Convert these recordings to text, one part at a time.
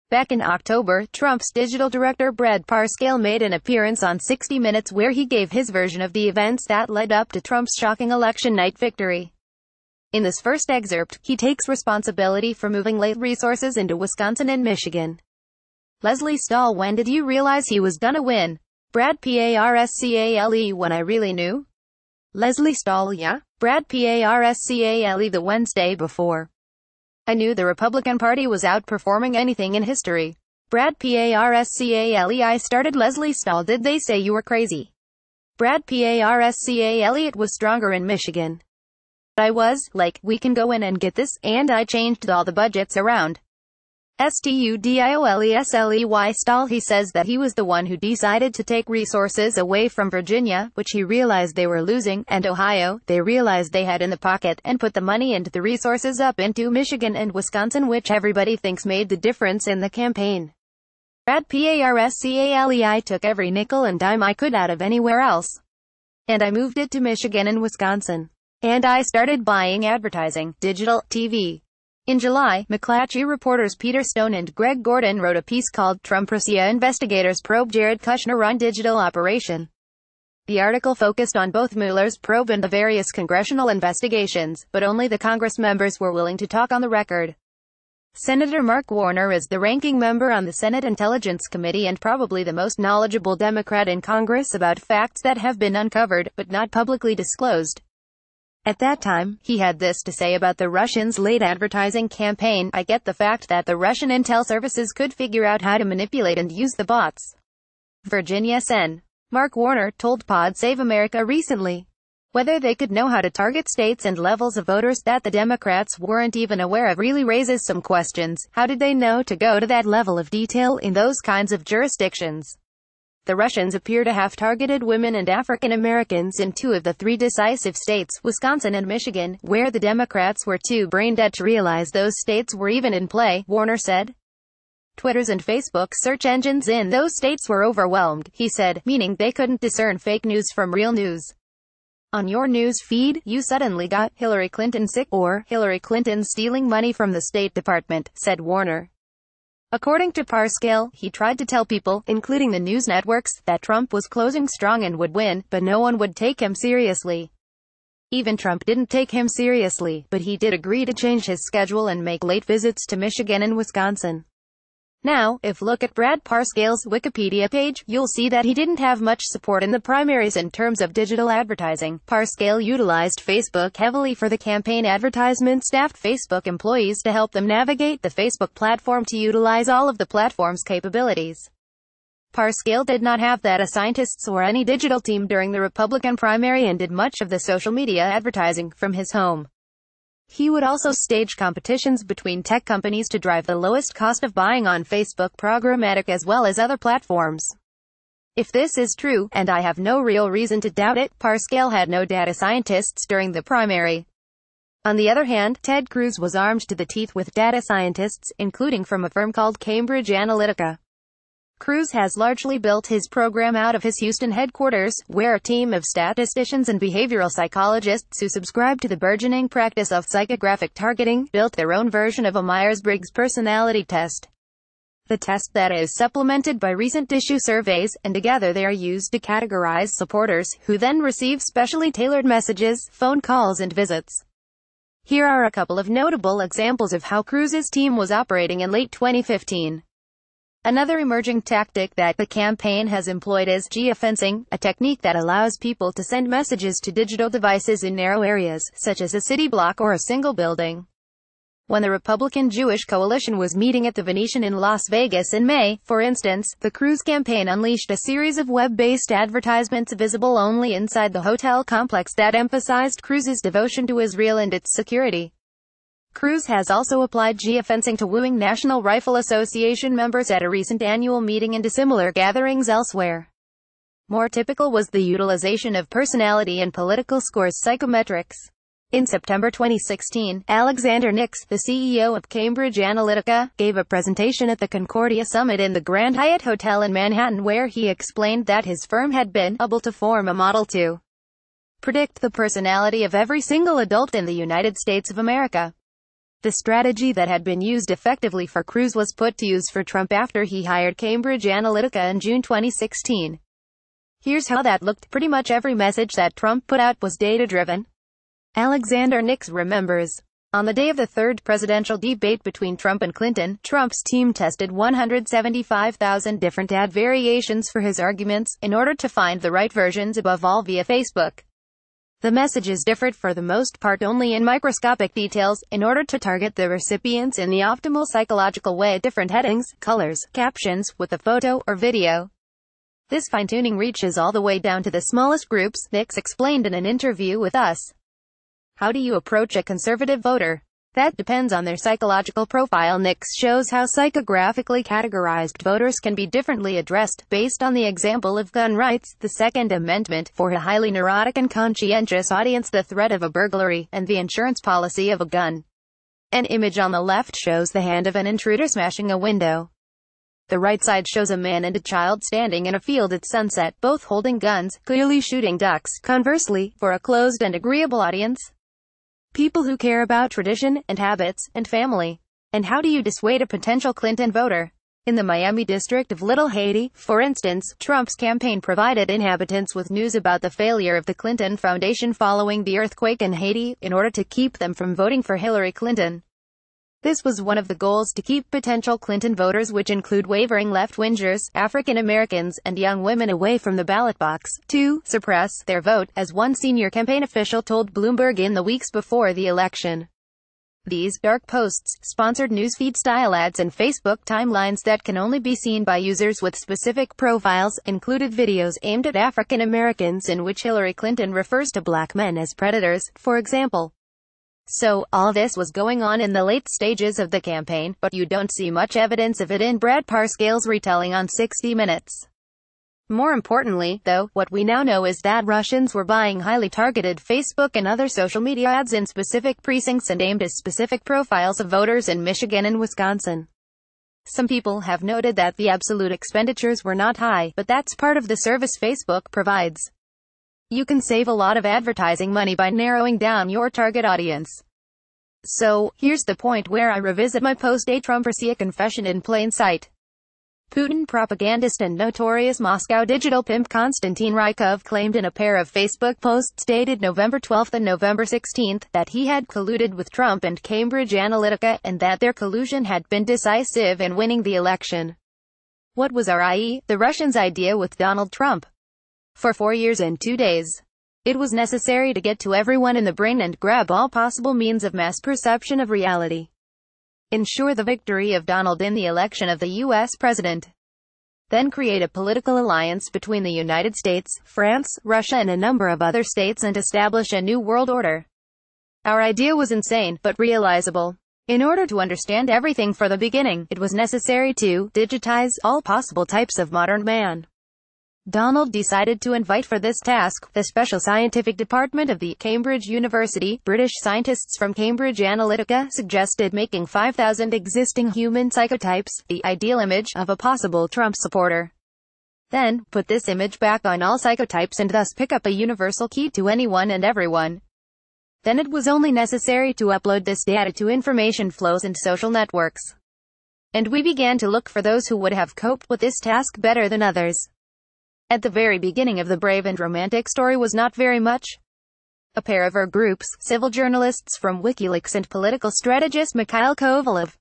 Back in October, Trump's digital director Brad Parscale made an appearance on 60 Minutes where he gave his version of the events that led up to Trump's shocking election night victory. In this first excerpt, he takes responsibility for moving late resources into Wisconsin and Michigan. Leslie Stahl: when did you realize he was gonna win? Brad Parscale when I really knew? Leslie Stahl: yeah. Brad Parscale The Wednesday before I knew the Republican Party was outperforming anything in history. Brad Parscale: I started Leslie Stahl: did they say you were crazy? Brad Parscale: it was stronger in Michigan. I was like, we can go in and get this, and I changed all the budgets around. STUDIOLESLEY Stahl: he says that he was the one who decided to take resources away from Virginia, which he realized they were losing, and Ohio, they realized they had in the pocket, and put the money and the resources up into Michigan and Wisconsin, which everybody thinks made the difference in the campaign. Brad Parscale: I took every nickel and dime I could out of anywhere else, and I moved it to Michigan and Wisconsin. And I started buying advertising, digital, TV. In July, McClatchy reporters Peter Stone and Greg Gordon wrote a piece called Trump-Russia Investigators Probe Jared Kushner-Run Digital Operation. The article focused on both Mueller's probe and the various congressional investigations, but only the Congress members were willing to talk on the record. Senator Mark Warner is the ranking member on the Senate Intelligence Committee and probably the most knowledgeable Democrat in Congress about facts that have been uncovered, but not publicly disclosed. At that time, he had this to say about the Russians' late advertising campaign: I get the fact that the Russian intel services could figure out how to manipulate and use the bots. Virginia Sen. Mark Warner told Pod Save America recently. Whether they could know how to target states and levels of voters that the Democrats weren't even aware of really raises some questions. How did they know to go to that level of detail in those kinds of jurisdictions? The Russians appear to have targeted women and African Americans in 2 of the 3 decisive states, Wisconsin and Michigan, where the Democrats were too brain-dead to realize those states were even in play, Warner said. Twitter's and Facebook search engines in those states were overwhelmed, he said, meaning they couldn't discern fake news from real news. On your news feed, you suddenly got Hillary Clinton sick or Hillary Clinton stealing money from the State Department, said Warner. According to Parscale, he tried to tell people, including the news networks, that Trump was closing strong and would win, but no one would take him seriously. Even Trump didn't take him seriously, but he did agree to change his schedule and make late visits to Michigan and Wisconsin. Now, if look at Brad Parscale's Wikipedia page, you'll see that he didn't have much support in the primaries in terms of digital advertising. Parscale utilized Facebook heavily for the campaign advertisement, staffed Facebook employees to help them navigate the Facebook platform to utilize all of the platform's capabilities. Parscale did not have data scientists or any digital team during the Republican primary and did much of the social media advertising from his home. He would also stage competitions between tech companies to drive the lowest cost of buying on Facebook programmatic as well as other platforms. If this is true, and I have no real reason to doubt it, Parscale had no data scientists during the primary. On the other hand, Ted Cruz was armed to the teeth with data scientists, including from a firm called Cambridge Analytica. Cruz has largely built his program out of his Houston headquarters, where a team of statisticians and behavioral psychologists who subscribe to the burgeoning practice of psychographic targeting built their own version of a Myers-Briggs personality test. The test that is supplemented by recent issue surveys, and together they are used to categorize supporters, who then receive specially tailored messages, phone calls and visits. Here are a couple of notable examples of how Cruz's team was operating in late 2015. Another emerging tactic that the campaign has employed is geofencing, a technique that allows people to send messages to digital devices in narrow areas, such as a city block or a single building. When the Republican Jewish coalition was meeting at the Venetian in Las Vegas in May, for instance, the Cruz campaign unleashed a series of web-based advertisements visible only inside the hotel complex that emphasized Cruz's devotion to Israel and its security. Cruz has also applied geofencing to wooing National Rifle Association members at a recent annual meeting and to similar gatherings elsewhere. More typical was the utilization of personality and political scores psychometrics. In September 2016, Alexander Nix, the CEO of Cambridge Analytica, gave a presentation at the Concordia Summit in the Grand Hyatt Hotel in Manhattan where he explained that his firm had been able to form a model to predict the personality of every single adult in the United States of America. The strategy that had been used effectively for Cruz was put to use for Trump after he hired Cambridge Analytica in June 2016. Here's how that looked. Pretty much every message that Trump put out was data-driven. Alexander Nix remembers. On the day of the third presidential debate between Trump and Clinton, Trump's team tested 175,000 different ad variations for his arguments, in order to find the right versions, above all via Facebook. The messages differed for the most part only in microscopic details, in order to target the recipients in the optimal psychological way. Different headings, colors, captions, with a photo or video. This fine-tuning reaches all the way down to the smallest groups, Nix explained in an interview with Us. How do you approach a conservative voter? That depends on their psychological profile. Nix shows how psychographically categorized voters can be differently addressed, based on the example of gun rights, the Second Amendment, for a highly neurotic and conscientious audience, the threat of a burglary, and the insurance policy of a gun. An image on the left shows the hand of an intruder smashing a window. The right side shows a man and a child standing in a field at sunset, both holding guns, clearly shooting ducks. Conversely, for a closed and agreeable audience, people who care about tradition, and habits, and family. And how do you dissuade a potential Clinton voter? In the Miami district of Little Haiti, for instance, Trump's campaign provided inhabitants with news about the failure of the Clinton Foundation following the earthquake in Haiti, in order to keep them from voting for Hillary Clinton. This was one of the goals, to keep potential Clinton voters, which include wavering left-wingers, African Americans, and young women, away from the ballot box, to suppress their vote, as one senior campaign official told Bloomberg in the weeks before the election. These dark posts, sponsored newsfeed-style ads and Facebook timelines that can only be seen by users with specific profiles, included videos aimed at African Americans in which Hillary Clinton refers to black men as predators, for example. So, all this was going on in the late stages of the campaign, but you don't see much evidence of it in Brad Parscale's retelling on 60 Minutes. More importantly, though, what we now know is that Russians were buying highly targeted Facebook and other social media ads in specific precincts and aimed at specific profiles of voters in Michigan and Wisconsin. Some people have noted that the absolute expenditures were not high, but that's part of the service Facebook provides. You can save a lot of advertising money by narrowing down your target audience. So, here's the point where I revisit my post-A Trumpercia confession in plain sight. Putin propagandist and notorious Moscow digital pimp Konstantin Rykov claimed in a pair of Facebook posts dated November 12 and November 16 that he had colluded with Trump and Cambridge Analytica, and that their collusion had been decisive in winning the election. What was i.e., the Russians' idea with Donald Trump? For 4 years and 2 days. It was necessary to get to everyone in the brain and grab all possible means of mass perception of reality. Ensure the victory of Donald in the election of the U.S. president. Then create a political alliance between the United States, France, Russia and a number of other states and establish a new world order. Our idea was insane, but realizable. In order to understand everything for the beginning, it was necessary to digitize all possible types of modern man. Donald decided to invite for this task the special scientific department of the Cambridge University. British scientists from Cambridge Analytica suggested making 5,000 existing human psychotypes, the ideal image of a possible Trump supporter. Then, put this image back on all psychotypes and thus pick up a universal key to anyone and everyone. Then it was only necessary to upload this data to information flows and social networks. And we began to look for those who would have coped with this task better than others. At the very beginning of the brave and romantic story was not very much. A pair of our groups, civil journalists from WikiLeaks and political strategist Mikhail Kovalov.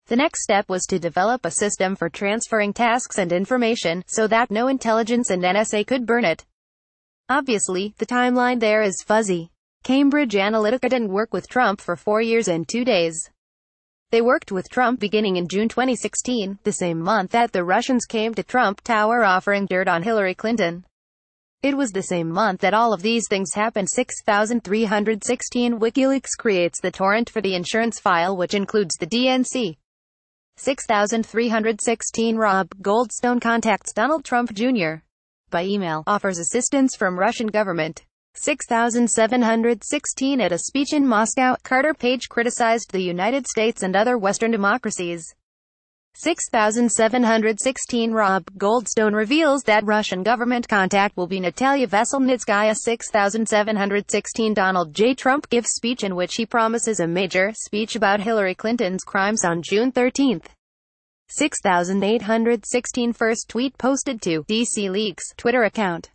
The next step was to develop a system for transferring tasks and information, so that no intelligence and NSA could burn it. Obviously, the timeline there is fuzzy. Cambridge Analytica didn't work with Trump for 4 years and 2 days. They worked with Trump beginning in June 2016, the same month that the Russians came to Trump Tower offering dirt on Hillary Clinton. It was the same month that all of these things happened. 6316 WikiLeaks creates the torrent for the insurance file, which includes the DNC. 6316 Rob Goldstone contacts Donald Trump Jr. by email, offers assistance from Russian government. 6716 At a speech in Moscow, Carter Page criticized the United States and other Western democracies. 6716 Rob Goldstone reveals that Russian government contact will be Natalia Veselnitskaya. 6716 Donald J. Trump gives speech in which he promises a major speech about Hillary Clinton's crimes on June 13. 6816 First tweet posted to DC Leaks Twitter account.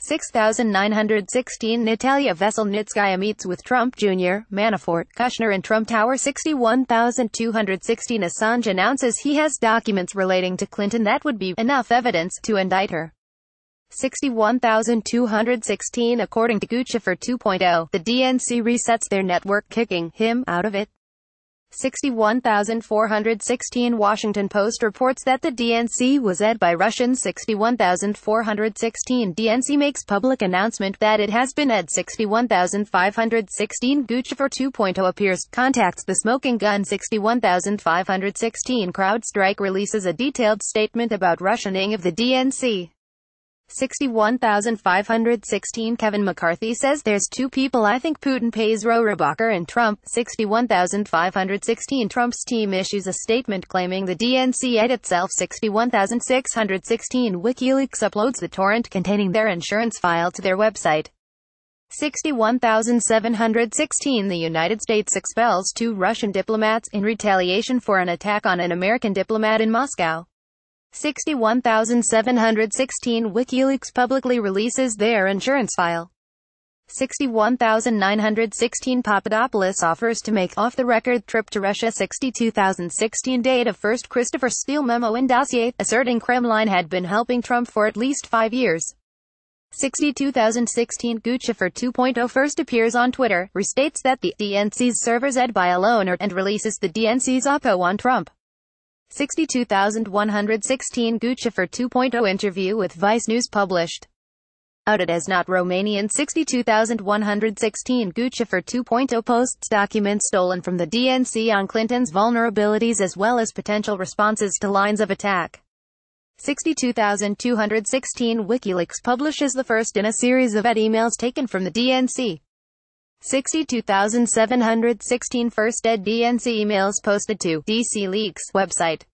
6916 Natalia Veselnitskaya meets with Trump Jr., Manafort, Kushner and Trump Tower. 61216 Assange announces he has documents relating to Clinton that would be enough evidence to indict her. 61216 According to Guccifer 2.0, the DNC resets their network, kicking him out of it. 61416 Washington Post reports that the DNC was led by Russians. 61416 DNC makes public announcement that it has been led. 61516 Guccifer 2.0 appears, contacts the smoking gun. 61516 CrowdStrike releases a detailed statement about Russianing of the DNC. 61516 Kevin McCarthy says there's two people I think Putin pays, Rohrabacher and Trump. 61516 Trump's team issues a statement claiming the DNC ate itself. 61616 WikiLeaks uploads the torrent containing their insurance file to their website. 61716 The United States expels 2 Russian diplomats in retaliation for an attack on an American diplomat in Moscow. 61716 WikiLeaks publicly releases their insurance file. 61916 Papadopoulos offers to make off-the-record trip to Russia. 62016 Date of first Christopher Steele memo in dossier, asserting Kremlin had been helping Trump for at least 5 years. 62016 Guccifer 2.0 first appears on Twitter, restates that the DNC's servers ed by a loaner, and releases the DNC's oppo on Trump. 62116 Guccifer 2.0 interview with Vice News published. Outed as not Romanian. 62116 Guccifer 2.0 posts documents stolen from the DNC on Clinton's vulnerabilities as well as potential responses to lines of attack. 62216 WikiLeaks publishes the first in a series of emails taken from the DNC. 62716 first DNC emails posted to DC Leaks website.